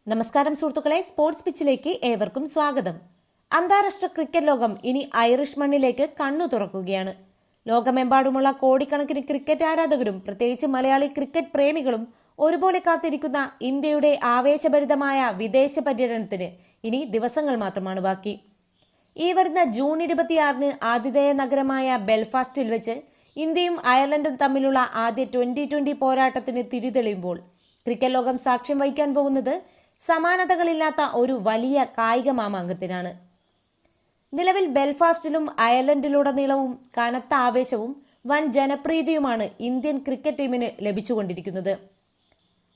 നമസ്കാരം സുഹൃത്തുക്കളെ, സ്പോർട്സ് പിച്ചിലേക്ക് ഏവർക്കും സ്വാഗതം. അന്താരാഷ്ട്ര ക്രിക്കറ്റ് ലോകം ഇനി ഐറിഷ് മണ്ണിലേക്ക് കണ്ണു തുറക്കുകയാണ്. ലോകമെമ്പാടുമുള്ള കോടിക്കണക്കിന് ക്രിക്കറ്റ് ആരാധകരും പ്രത്യേകിച്ച് മലയാളി ക്രിക്കറ്റ് പ്രേമികളും ഒരുപോലെ കാത്തിരിക്കുന്ന ഇന്ത്യയുടെ ആവേശഭരിതമായ വിദേശ പര്യടനത്തിന് ഇനി ദിവസങ്ങൾ മാത്രമാണ് ബാക്കി. ഈ വരുന്ന ജൂൺ 26 ആതിഥേയ നഗരമായ ബെൽഫാസ്റ്റിൽ വെച്ച് ഇന്ത്യയും അയർലൻഡും തമ്മിലുള്ള ആദ്യ ട്വന്റി പോരാട്ടത്തിന് തിരിതെളിയുമ്പോൾ ക്രിക്കറ്റ് ലോകം സാക്ഷ്യം വഹിക്കാൻ പോകുന്നത് സമാനതകളില്ലാത്ത ഒരു വലിയ കായിക മാമാങ്കത്തിനാണ്. നിലവിൽ ബെൽഫാസ്റ്റിലും അയർലൻഡിലുടനീളവും കനത്ത ആവേശവും വൻ ജനപ്രീതിയുമാണ് ഇന്ത്യൻ ക്രിക്കറ്റ് ടീമിന് ലഭിച്ചുകൊണ്ടിരിക്കുന്നത്.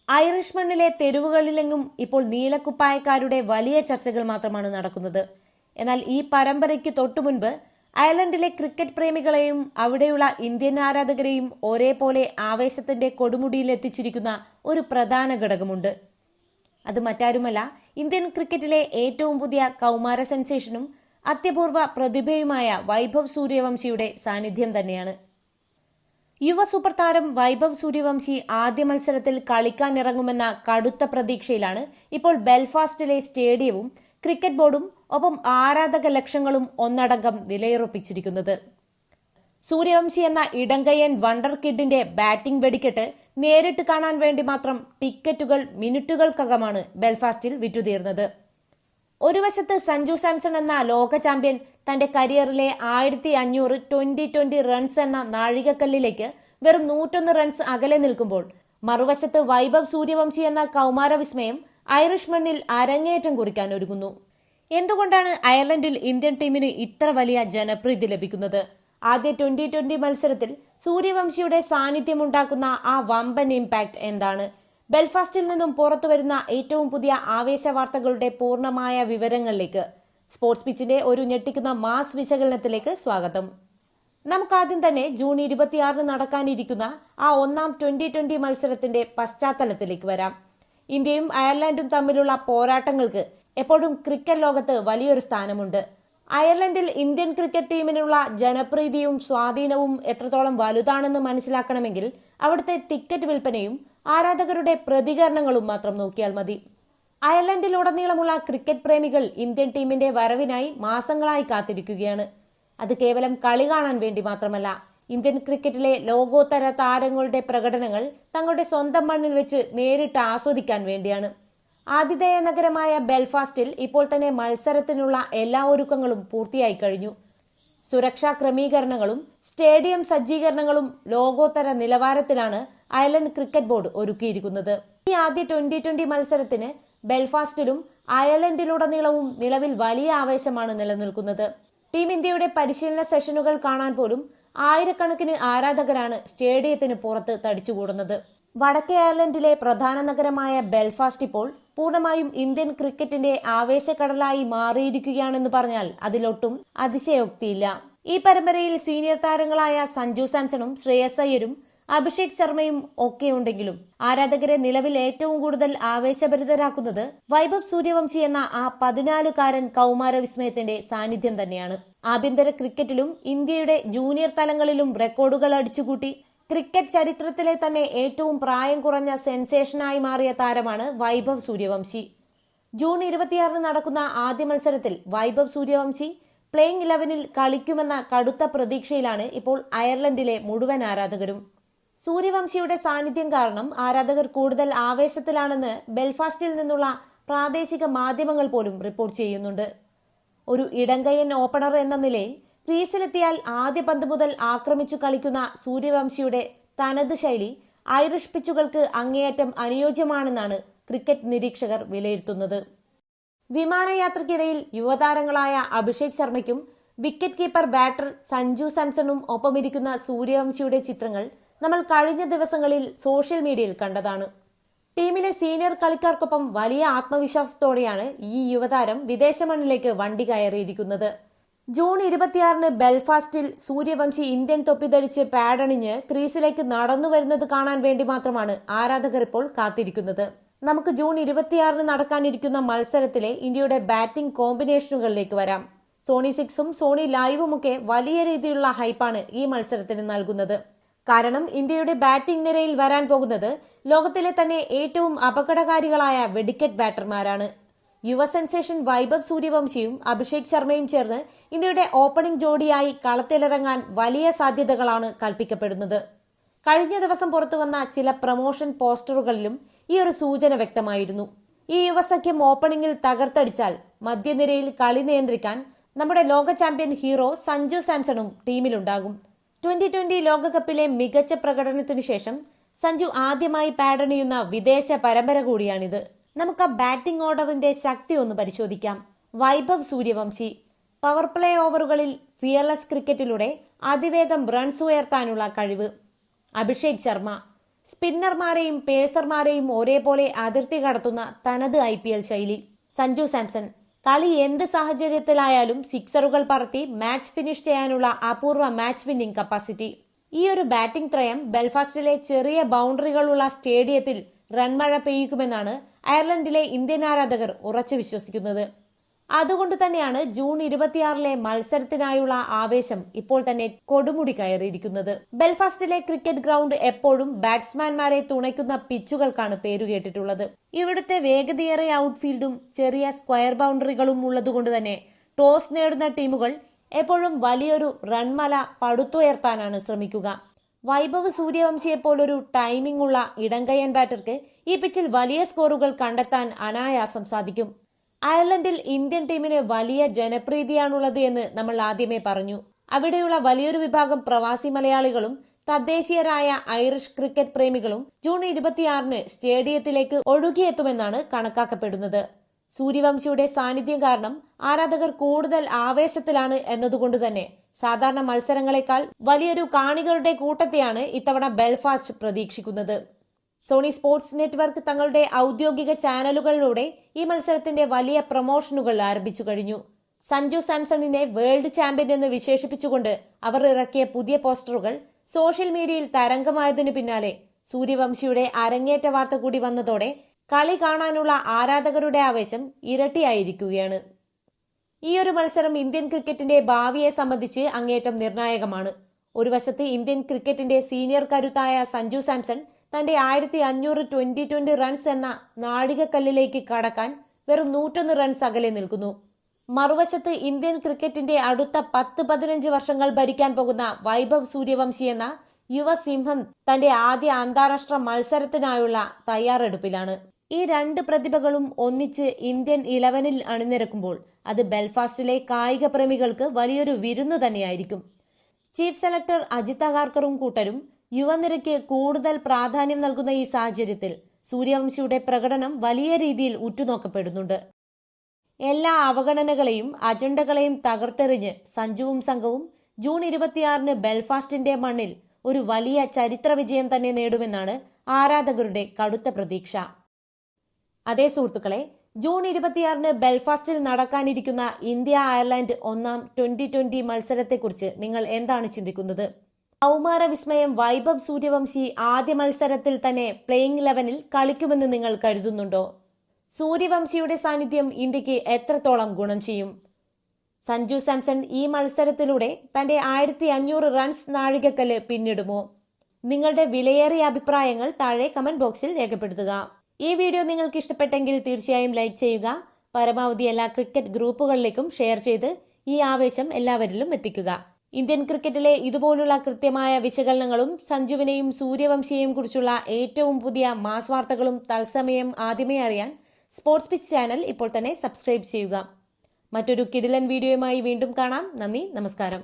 ഐറിഷ് മണ്ണിലെ തെരുവുകളിലെങ്ങും ഇപ്പോൾ നീലക്കുപ്പായക്കാരുടെ വലിയ ചർച്ചകൾ മാത്രമാണ് നടക്കുന്നത്. എന്നാൽ ഈ പരമ്പരയ്ക്ക് തൊട്ടുമുൻപ് അയർലൻഡിലെ ക്രിക്കറ്റ് പ്രേമികളെയും അവിടെയുള്ള ഇന്ത്യൻ ആരാധകരെയും ഒരേപോലെ ആവേശത്തിന്റെ കൊടുമുടിയിൽ എത്തിച്ചിരിക്കുന്ന ഒരു പ്രധാന ഘടകമുണ്ട്. അത് മറ്റാരുമല്ല, ഇന്ത്യൻ ക്രിക്കറ്റിലെ ഏറ്റവും പുതിയ കൗമാര സെൻസേഷനും അത്യപൂർവ പ്രതിഭയുമായ വൈഭവ് സൂര്യവംശിയുടെ സാന്നിധ്യം തന്നെയാണ്. യുവ സൂപ്പർ താരം വൈഭവ് സൂര്യവംശി ആദ്യ മത്സരത്തിൽ കളിക്കാനിറങ്ങുമെന്ന കടുത്ത പ്രതീക്ഷയിലാണ് ഇപ്പോൾ ബെൽഫാസ്റ്റിലെ സ്റ്റേഡിയവും ക്രിക്കറ്റ് ബോർഡും ഒപ്പം ആരാധക ലക്ഷങ്ങളും ഒന്നടങ്കം നിലയുറപ്പിച്ചിരിക്കുന്നത്. സൂര്യവംശി എന്ന ഇടങ്കയ്യൻ വണ്ടർ കിഡിന്റെ ബാറ്റിംഗ് വെടിക്കെട്ട് നേരിട്ട് കാണാൻ വേണ്ടി മാത്രം ടിക്കറ്റുകൾ മിനിറ്റുകൾക്കകമാണ് ബെൽഫാസ്റ്റിൽ വിറ്റുതീർന്നത്. ഒരു വശത്ത് സഞ്ജു സാംസൺ എന്ന ലോക ചാമ്പ്യൻ തന്റെ കരിയറിലെ 1500 ട്വന്റി റൺസ് എന്ന നാഴികക്കല്ലിലേക്ക് വെറും 101 റൺസ് അകലെ നിൽക്കുമ്പോൾ, മറുവശത്ത് വൈഭവ് സൂര്യവംശി എന്ന കൗമാര വിസ്മയം ഐറിഷ് മണ്ണിൽ അരങ്ങേറ്റം കുറിക്കാൻ ഒരുങ്ങുന്നു. എന്തുകൊണ്ടാണ് അയർലൻഡിൽ ഇന്ത്യൻ ടീമിന് ഇത്ര വലിയ ജനപ്രീതി ലഭിക്കുന്നത്? ആദ്യ ട്വന്റി മത്സരത്തിൽ സൂര്യവംശിയുടെ സാന്നിധ്യമുണ്ടാക്കുന്ന ആ വമ്പൻ ഇമ്പാക്ട് എന്താണ്? ബെൽഫാസ്റ്റിൽ നിന്നും പുറത്തുവരുന്ന ഏറ്റവും പുതിയ ആവേശ വാർത്തകളുടെ പൂർണ്ണമായ വിവരങ്ങളിലേക്ക് സ്പോർട്സ് പിച്ചിന്റെ ഒരു ഞെട്ടിക്കുന്ന മാസ് വിശകലനത്തിലേക്ക് സ്വാഗതം. നമുക്കാദ്യം തന്നെ ജൂൺ 26 നടക്കാനിരിക്കുന്ന ആ ഒന്നാം ട്വന്റി മത്സരത്തിന്റെ പശ്ചാത്തലത്തിലേക്ക് വരാം. ഇന്ത്യയും അയർലൻഡും തമ്മിലുള്ള പോരാട്ടങ്ങൾക്ക് എപ്പോഴും ക്രിക്കറ്റ് ലോകത്ത് വലിയൊരു സ്ഥാനമുണ്ട്. അയർലൻഡിൽ ഇന്ത്യൻ ക്രിക്കറ്റ് ടീമിനുള്ള ജനപ്രീതിയും സ്വാധീനവും എത്രത്തോളം വലുതാണെന്ന് മനസ്സിലാക്കണമെങ്കിൽ അവിടുത്തെ ടിക്കറ്റ് വിൽപ്പനയും ആരാധകരുടെ പ്രതികരണങ്ങളും മാത്രം നോക്കിയാൽ മതി. അയർലൻഡിലുടനീളമുള്ള ക്രിക്കറ്റ് പ്രേമികൾ ഇന്ത്യൻ ടീമിന്റെ വരവിനായി മാസങ്ങളായി കാത്തിരിക്കുകയാണ്. അത് കേവലം കളി കാണാൻ വേണ്ടി മാത്രമല്ല, ഇന്ത്യൻ ക്രിക്കറ്റിലെ ലോകോത്തര താരങ്ങളുടെ പ്രകടനങ്ങൾ തങ്ങളുടെ സ്വന്തം മണ്ണിൽ വെച്ച് നേരിട്ട് ആസ്വദിക്കാൻ വേണ്ടിയാണ്. ആതിഥേയ നഗരമായ ബെൽഫാസ്റ്റിൽ ഇപ്പോൾ തന്നെ മത്സരത്തിനുള്ള എല്ലാ ഒരുക്കങ്ങളും പൂർത്തിയായി കഴിഞ്ഞു. സുരക്ഷാ ക്രമീകരണങ്ങളും സ്റ്റേഡിയം സജ്ജീകരണങ്ങളും ലോകോത്തര നിലവാരത്തിലാണ് അയർലൻഡ് ക്രിക്കറ്റ് ബോർഡ് ഒരുക്കിയിരിക്കുന്നത്. ഈ ആദ്യ ട്വന്റി മത്സരത്തിന് ബെൽഫാസ്റ്റിലും അയർലൻഡിലുടനീളവും നിലവിൽ വലിയ ആവേശമാണ് നിലനിൽക്കുന്നത്. ടീം ഇന്ത്യയുടെ പരിശീലന സെഷനുകൾ കാണാൻ പോലും ആയിരക്കണക്കിന് ആരാധകരാണ് സ്റ്റേഡിയത്തിന് പുറത്ത് തടിച്ചുകൂടുന്നത്. വടക്കേ അയർലൻഡിലെ പ്രധാന നഗരമായ ബെൽഫാസ്റ്റ് ഇപ്പോൾ പൂർണ്ണമായും ഇന്ത്യൻ ക്രിക്കറ്റിന്റെ ആവേശക്കടലായി മാറിയിരിക്കുകയാണെന്ന് പറഞ്ഞാൽ അതിലൊട്ടും അതിശയോക്തിയില്ല. ഈ പരമ്പരയിൽ സീനിയർ താരങ്ങളായ സഞ്ജു സാംസണും ശ്രേയസ് അയ്യരും അഭിഷേക് ശർമ്മയും ഒക്കെ ഉണ്ടെങ്കിലും ആരാധകരെ നിലവിൽ ഏറ്റവും കൂടുതൽ ആവേശഭരിതരാക്കുന്നത് വൈഭവ് സൂര്യവംശി എന്ന ആ 14കാരൻ കൗമാര വിസ്മയത്തിന്റെ സാന്നിധ്യം തന്നെയാണ്. ആഭ്യന്തര ക്രിക്കറ്റിലും ഇന്ത്യയുടെ ജൂനിയർ തലങ്ങളിലും റെക്കോർഡുകൾ അടിച്ചുകൂട്ടി ക്രിക്കറ്റ് ചരിത്രത്തിലെ തന്നെ ഏറ്റവും പ്രായം കുറഞ്ഞ സെൻസേഷനായി മാറിയ താരമാണ് വൈഭവ് സൂര്യവംശി. ജൂൺ 26 നടക്കുന്ന ആദ്യ മത്സരത്തിൽ വൈഭവ് സൂര്യവംശി പ്ലേയിങ് 11-ൽ കളിക്കുമെന്ന കടുത്ത പ്രതീക്ഷയിലാണ് ഇപ്പോൾ അയർലൻഡിലെ മുഴുവൻ ആരാധകരും. സൂര്യവംശിയുടെ സാന്നിധ്യം കാരണം ആരാധകർ കൂടുതൽ ആവേശത്തിലാണെന്ന് ബെൽഫാസ്റ്റിൽ നിന്നുള്ള പ്രാദേശിക മാധ്യമങ്ങൾ പോലും റിപ്പോർട്ട് ചെയ്യുന്നുണ്ട്. ഒരു ഇടങ്കയ്യൻ ഓപ്പണർ എന്ന നിലയിൽ ക്രീസിലെത്തിയാൽ ആദ്യ പന്ത് മുതൽ ആക്രമിച്ചു കളിക്കുന്ന സൂര്യവംശിയുടെ തനത് ശൈലി ഐറിഷ് പിച്ചുകൾക്ക് അങ്ങേയറ്റം അനുയോജ്യമാണെന്നാണ് ക്രിക്കറ്റ് നിരീക്ഷകർ വിലയിരുത്തുന്നത്. വിമാനയാത്രയ്ക്കിടയിൽ യുവതാരങ്ങളായ അഭിഷേക് ശർമ്മയ്ക്കും വിക്കറ്റ് കീപ്പർ ബാറ്റർ സഞ്ജു സാംസണും ഒപ്പമിരിക്കുന്ന സൂര്യവംശിയുടെ ചിത്രങ്ങൾ നമ്മൾ കഴിഞ്ഞ ദിവസങ്ങളിൽ സോഷ്യൽ മീഡിയയിൽ കണ്ടതാണ്. ടീമിലെ സീനിയർ കളിക്കാർക്കൊപ്പം വലിയ ആത്മവിശ്വാസത്തോടെയാണ് ഈ യുവതാരം വിദേശ മണ്ണിലേക്ക് വണ്ടി കയറിയിരിക്കുന്നത്. ജൂൺ 26 ബെൽഫാസ്റ്റിൽ സൂര്യവംശി ഇന്ത്യൻ തൊപ്പി ധരിച്ച് പാഡണിഞ്ഞ് ക്രീസിലേക്ക് നടന്നു വരുന്നത് കാണാൻ വേണ്ടി മാത്രമാണ് ആരാധകർ ഇപ്പോൾ കാത്തിരിക്കുന്നത്. നമുക്ക് ജൂൺ 26 നടക്കാനിരിക്കുന്ന മത്സരത്തിലെ ഇന്ത്യയുടെ ബാറ്റിംഗ് കോമ്പിനേഷനുകളിലേക്ക് വരാം. സോണി 6ഉം സോണി ലൈവുമൊക്കെ വലിയ രീതിയിലുള്ള ഹൈപ്പാണ് ഈ മത്സരത്തിന് നൽകുന്നത്. കാരണം ഇന്ത്യയുടെ ബാറ്റിംഗ് നിരയിൽ വരാൻ പോകുന്നത് ലോകത്തിലെ തന്നെ ഏറ്റവും അപകടകാരികളായ വെടിക്കെട്ട് ബാറ്റർമാരാണ്. യുവ സെൻസേഷൻ വൈഭവ് സൂര്യവംശിയും അഭിഷേക് ശർമ്മയും ചേർന്ന് ഇന്ത്യയുടെ ഓപ്പണിംഗ് ജോഡിയായി കളത്തിലിറങ്ങാൻ വലിയ സാധ്യതകളാണ് കൽപ്പിക്കപ്പെടുന്നത്. കഴിഞ്ഞ ദിവസം പുറത്തുവന്ന ചില പ്രൊമോഷൻ പോസ്റ്ററുകളിലും ഈ ഒരു സൂചന വ്യക്തമായിരുന്നു. ഈ യുവസഖ്യം ഓപ്പണിംഗിൽ തകർത്തടിച്ചാൽ മധ്യനിരയിൽ കളി നിയന്ത്രിക്കാൻ നമ്മുടെ ലോക ചാമ്പ്യൻ ഹീറോ സഞ്ജു സാംസണും ടീമിലുണ്ടാകും. 2020 ലോകകപ്പിലെ മികച്ച പ്രകടനത്തിനു ശേഷം സഞ്ജു ആദ്യമായി പാഡണിയുന്ന വിദേശ പരമ്പര കൂടിയാണിത്. നമുക്ക് ആ ബാറ്റിംഗ് ഓർഡറിന്റെ ശക്തി ഒന്ന് പരിശോധിക്കാം. വൈഭവ് സൂര്യവംശി പവർ പ്ലേ ഓവറുകളിൽ ഫിയർലെസ് ക്രിക്കറ്റിലൂടെ അതിവേഗം റൺസ് ഉയർത്താനുള്ള കഴിവ്. അഭിഷേക് ശർമ്മ സ്പിന്നർമാരെയും പേസർമാരെയും ഒരേപോലെ അതിർത്തി കടത്തുന്ന തനത് IPL ശൈലി. സഞ്ജു സാംസൺ കളി എന്ത് സാഹചര്യത്തിലായാലും സിക്സറുകൾ പറത്തി മാച്ച് ഫിനിഷ് ചെയ്യാനുള്ള അപൂർവ മാച്ച് വിന്നിംഗ് കപ്പാസിറ്റി. ഈ ഒരു ബാറ്റിംഗ് ത്രയം ബെൽഫാസ്റ്റിലെ ചെറിയ ബൗണ്ടറികളുള്ള സ്റ്റേഡിയത്തിൽ റൺമഴ പെയ്യിക്കുമെന്നാണ് അയർലൻഡിലെ ഇന്ത്യൻ ആരാധകർ ഉറച്ചു വിശ്വസിക്കുന്നത്. അതുകൊണ്ട് തന്നെയാണ് ജൂൺ 26 മത്സരത്തിനായുള്ള ആവേശം ഇപ്പോൾ തന്നെ കൊടുമുടി കയറിയിരിക്കുന്നത്. ബെൽഫാസ്റ്റിലെ ക്രിക്കറ്റ് ഗ്രൗണ്ട് എപ്പോഴും ബാറ്റ്സ്മാൻമാരെ തുണയ്ക്കുന്ന പിച്ചുകൾക്കാണ് പേരുകേട്ടിട്ടുള്ളത്. ഇവിടുത്തെ വേഗതയേറിയ ഔട്ട്ഫീൽഡും ചെറിയ സ്ക്വയർ ബൗണ്ടറികളും ഉള്ളതുകൊണ്ട് തന്നെ ടോസ് നേടുന്ന ടീമുകൾ എപ്പോഴും വലിയൊരു റൺമല പടുത്തുയർത്താനാണ് ശ്രമിക്കുക. വൈഭവ് സൂര്യവംശിയെപ്പോലൊരു ടൈമിംഗ് ഉള്ള ഇടംകയ്യൻ ബാറ്റർക്ക് ഈ പിച്ചിൽ വലിയ സ്കോറുകൾ കണ്ടെത്താൻ അനായാസം സാധിക്കും. അയർലൻഡിൽ ഇന്ത്യൻ ടീമിന് വലിയ ജനപ്രീതിയാണുള്ളത് എന്ന് നമ്മൾ ആദ്യമേ പറഞ്ഞു. അവിടെയുള്ള വലിയൊരു വിഭാഗം പ്രവാസി മലയാളികളും തദ്ദേശീയരായ ഐറിഷ് ക്രിക്കറ്റ് പ്രേമികളും ജൂൺ 26 സ്റ്റേഡിയത്തിലേക്ക് ഒഴുകിയെത്തുമെന്നാണ് കണക്കാക്കപ്പെടുന്നത്. സൂര്യവംശിയുടെ സാന്നിധ്യം കാരണം ആരാധകർ കൂടുതൽ ആവേശത്തിലാണ് എന്നതുകൊണ്ട് തന്നെ സാധാരണ മത്സരങ്ങളെക്കാൾ വലിയൊരു കാണികളുടെ കൂട്ടത്തെയാണ് ഇത്തവണ ബെൽഫാസ്റ്റ് പ്രതീക്ഷിക്കുന്നത്. സോണി സ്പോർട്സ് നെറ്റ്വർക്ക് തങ്ങളുടെ ഔദ്യോഗിക ചാനലുകളിലൂടെ ഈ മത്സരത്തിന്റെ വലിയ പ്രൊമോഷനുകൾ ആരംഭിച്ചു കഴിഞ്ഞു. സഞ്ജു സാംസണിനെ വേൾഡ് ചാമ്പ്യൻ എന്ന് വിശേഷിപ്പിച്ചുകൊണ്ട് അവർ ഇറക്കിയ പുതിയ പോസ്റ്ററുകൾ സോഷ്യൽ മീഡിയയിൽ തരംഗമായതിനു പിന്നാലെ സൂര്യവംശിയുടെ അരങ്ങേറ്റ വാർത്ത കൂടി വന്നതോടെ കളി കാണാനുള്ള ആരാധകരുടെ ആവേശം ഇരട്ടിയായിരിക്കുകയാണ്. ഈ ഒരു മത്സരം ഇന്ത്യൻ ക്രിക്കറ്റിന്റെ ഭാവിയെ സംബന്ധിച്ച് അങ്ങേയറ്റം നിർണായകമാണ്. ഒരു വശത്ത് ഇന്ത്യൻ ക്രിക്കറ്റിന്റെ സീനിയർ കരുത്തായ സഞ്ജു സാംസൺ തന്റെ 1500 2020 റൺസ് എന്ന നാഴികക്കല്ലിലേക്ക് കടക്കാൻ വെറും 101 റൺസ് അകലെ നിൽക്കുന്നു. മറുവശത്ത് ഇന്ത്യൻ ക്രിക്കറ്റിന്റെ അടുത്ത 10-15 വർഷങ്ങൾ ഭരിക്കാൻ പോകുന്ന വൈഭവ് സൂര്യവംശി എന്ന യുവസിംഹം തന്റെ ആദ്യ അന്താരാഷ്ട്ര മത്സരത്തിനായുള്ള തയ്യാറെടുപ്പിലാണ്. ഈ രണ്ട് പ്രതിഭകളും ഒന്നിച്ച് ഇന്ത്യൻ 11-ൽ അണിനിരക്കുമ്പോൾ അത് ബെൽഫാസ്റ്റിലെ കായിക പ്രേമികൾക്ക് വലിയൊരു വിരുന്നു തന്നെയായിരിക്കും. ചീഫ് സെലക്ടർ അജിത് അഗാർക്കറും കൂട്ടരും യുവനിരയ്ക്ക് കൂടുതൽ പ്രാധാന്യം നൽകുന്ന ഈ സാഹചര്യത്തിൽ സൂര്യവംശിയുടെ പ്രകടനം വലിയ രീതിയിൽ ഉറ്റുനോക്കപ്പെടുന്നുണ്ട്. എല്ലാ അവഗണനകളെയും അജണ്ടകളെയും തകർത്തെറിഞ്ഞ് സഞ്ജുവും സംഘവും ജൂൺ 26 ബെൽഫാസ്റ്റിന്റെ മണ്ണിൽ ഒരു വലിയ ചരിത്ര വിജയം തന്നെ നേടുമെന്നാണ് ആരാധകരുടെ കടുത്ത പ്രതീക്ഷ. അതേ സുഹൃത്തുക്കളെ, ജൂൺ 26 ബെൽഫാസ്റ്റിൽ നടക്കാനിരിക്കുന്ന ഇന്ത്യ അയർലൻഡ് 1-ാം 2020 മത്സരത്തെക്കുറിച്ച് നിങ്ങൾ എന്താണ് ചിന്തിക്കുന്നത്? കൗമാര വിസ്മയം വൈഭവ് സൂര്യവംശി ആദ്യ മത്സരത്തിൽ തന്നെ പ്ലേയിങ് 11-ൽ കളിക്കുമെന്ന് നിങ്ങൾ കരുതുന്നുണ്ടോ? സൂര്യവംശിയുടെ സാന്നിധ്യം ഇന്ത്യക്ക് എത്രത്തോളം ഗുണം ചെയ്യും? സഞ്ജു സാംസൺ ഈ മത്സരത്തിലൂടെ തന്റെ 1500 റൺസ് നാഴികക്കല്ല് പിന്നിടുമോ? നിങ്ങളുടെ വിലയേറിയ അഭിപ്രായങ്ങൾ താഴെ കമന്റ് ബോക്സിൽ രേഖപ്പെടുത്തുക. ഈ വീഡിയോ നിങ്ങൾക്ക് ഇഷ്ടപ്പെട്ടെങ്കിൽ തീർച്ചയായും ലൈക്ക് ചെയ്യുക. പരമാവധി എല്ലാ ക്രിക്കറ്റ് ഗ്രൂപ്പുകളിലേക്കും ഷെയർ ചെയ്ത് ഈ ആവേശം എല്ലാവരിലും എത്തിക്കുക. ഇന്ത്യൻ ക്രിക്കറ്റിലെ ഇതുപോലുള്ള കൃത്യമായ വിശകലനങ്ങളും സഞ്ജുവിനെയും സൂര്യവംശിയെയും കുറിച്ചുള്ള ഏറ്റവും പുതിയ മാസ് വാർത്തകളും തത്സമയം ആദ്യമേ അറിയാൻ സ്പോർട്സ് പിച്ച് ചാനൽ ഇപ്പോൾ തന്നെ സബ്സ്ക്രൈബ് ചെയ്യുക. മറ്റൊരു കിടിലൻ വീഡിയോയുമായി വീണ്ടും കാണാം. നന്ദി, നമസ്കാരം.